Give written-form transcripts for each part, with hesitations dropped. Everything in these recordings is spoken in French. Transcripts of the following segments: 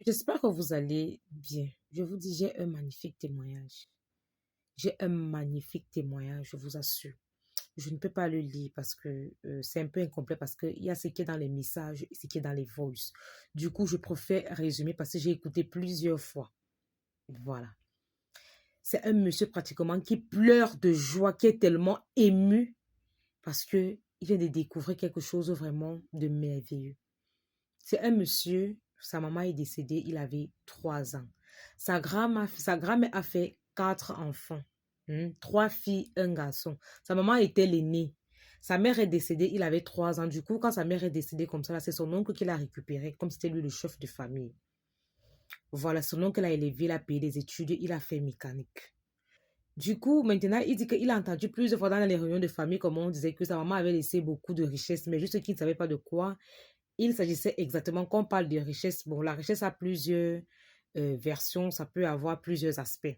J'espère que vous allez bien. Je vous dis, j'ai un magnifique témoignage. J'ai un magnifique témoignage, je vous assure. Je ne peux pas le lire parce que c'est un peu incomplet parce qu'il y a ce qui est dans les messages et ce qui est dans les voices. Du coup, je préfère résumer parce que j'ai écouté plusieurs fois. Voilà. C'est un monsieur pratiquement qui pleure de joie, qui est tellement ému parce que il vient de découvrir quelque chose vraiment de merveilleux. C'est un monsieur, sa maman est décédée, il avait 3 ans. Sa grand-mère a fait 4 enfants, 3 filles, un garçon. Sa maman était l'aînée. Sa mère est décédée, il avait 3 ans. Du coup, quand sa mère est décédée comme ça, c'est son oncle qui l'a récupéré, comme c'était lui le chef de famille. Voilà, son oncle l'a élevé, il a payé des études, il a fait mécanique. Du coup, maintenant, il dit qu'il a entendu plusieurs fois dans les réunions de famille, comme on disait que sa maman avait laissé beaucoup de richesses, mais juste qu'il ne savait pas de quoi. Il s'agissait exactement, qu'on parle de richesse. Bon, la richesse a plusieurs versions, ça peut avoir plusieurs aspects.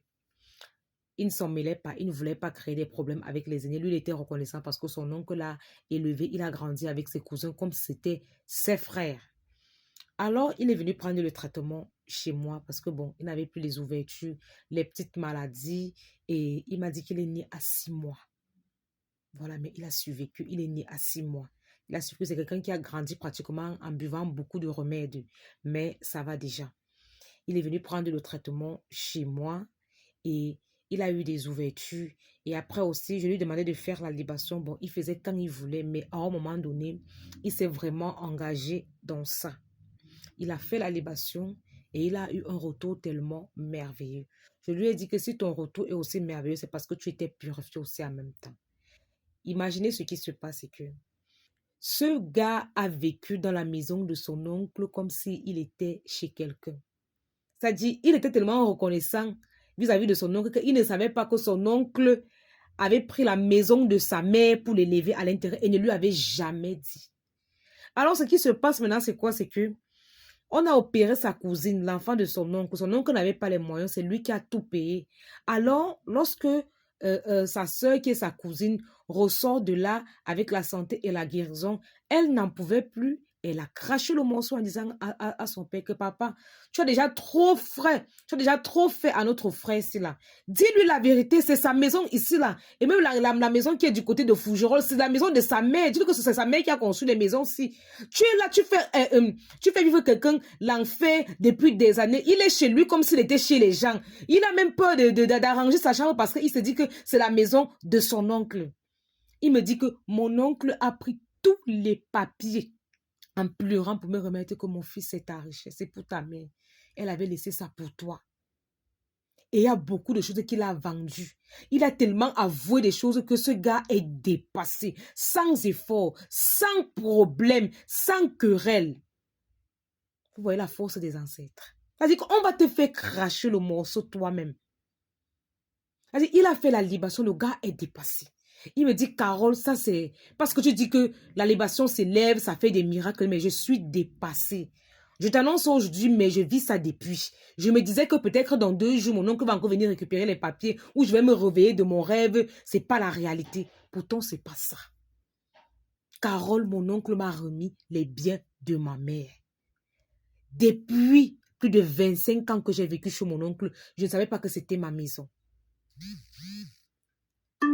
Il ne s'en mêlait pas, il ne voulait pas créer des problèmes avec les aînés. Lui, il était reconnaissant parce que son oncle l'a élevé, il a grandi avec ses cousins comme si c'était ses frères. Alors, il est venu prendre le traitement chez moi parce que, bon, il n'avait plus les ouvertures, les petites maladies et il m'a dit qu'il est né à 6 mois. Voilà, mais il a survécu, il est né à 6 mois. Il a survécu, c'est quelqu'un qui a grandi pratiquement en buvant beaucoup de remèdes, mais ça va déjà. Il est venu prendre le traitement chez moi et il a eu des ouvertures. Et après aussi, je lui ai demandé de faire la libation. Bon, il faisait quand il voulait, mais à un moment donné, il s'est vraiment engagé dans ça. Il a fait la libation et il a eu un retour tellement merveilleux. Je lui ai dit que si ton retour est aussi merveilleux, c'est parce que tu étais purifié aussi en même temps. Imaginez ce qui se passe, c'est que ce gars a vécu dans la maison de son oncle comme s'il était chez quelqu'un. C'est-à-dire, il était tellement reconnaissant vis-à-vis de son oncle qu'il ne savait pas que son oncle avait pris la maison de sa mère pour l'élever à l'intérieur et ne lui avait jamais dit. Alors, ce qui se passe maintenant, c'est quoi? C'est que on a opéré sa cousine, l'enfant de son oncle. Son oncle n'avait pas les moyens, c'est lui qui a tout payé. Alors, lorsque sa soeur, qui est sa cousine, ressort de là avec la santé et la guérison, elle n'en pouvait plus. Elle a craché le morceau en disant à son père que papa, tu as déjà trop fait, tu as déjà trop fait à notre frère ici là. Dis-lui la vérité, c'est sa maison ici là. Et même la maison qui est du côté de Fougerolles, c'est la maison de sa mère. Dis-lui que c'est sa mère qui a construit les maisons ici. Tu es là, tu fais vivre quelqu'un l'enfer depuis des années. Il est chez lui comme s'il était chez les gens. Il a même peur d'arranger sa chambre parce qu'il se dit que c'est la maison de son oncle. Il me dit que mon oncle a pris tous les papiers en pleurant pour me remettre que mon fils est ta richesse. C'est pour ta mère. Elle avait laissé ça pour toi. Et il y a beaucoup de choses qu'il a vendues. Il a tellement avoué des choses que ce gars est dépassé, sans effort, sans problème, sans querelle. Vous voyez la force des ancêtres. C'est-à-dire qu'on va te faire cracher le morceau toi-même. C'est-à-dire, il a fait la libation, le gars est dépassé. Il me dit, Carole, ça c'est... Parce que tu dis que la libation s'élève, ça fait des miracles, mais je suis dépassée. Je t'annonce aujourd'hui, mais je vis ça depuis. Je me disais que peut-être dans 2 jours, mon oncle va encore venir récupérer les papiers ou je vais me réveiller de mon rêve. C'est pas la réalité. Pourtant, c'est pas ça. Carole, mon oncle m'a remis les biens de ma mère. Depuis plus de 25 ans que j'ai vécu chez mon oncle, je ne savais pas que c'était ma maison.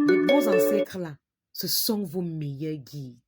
Les bons ancêtres là, ce sont vos meilleurs guides.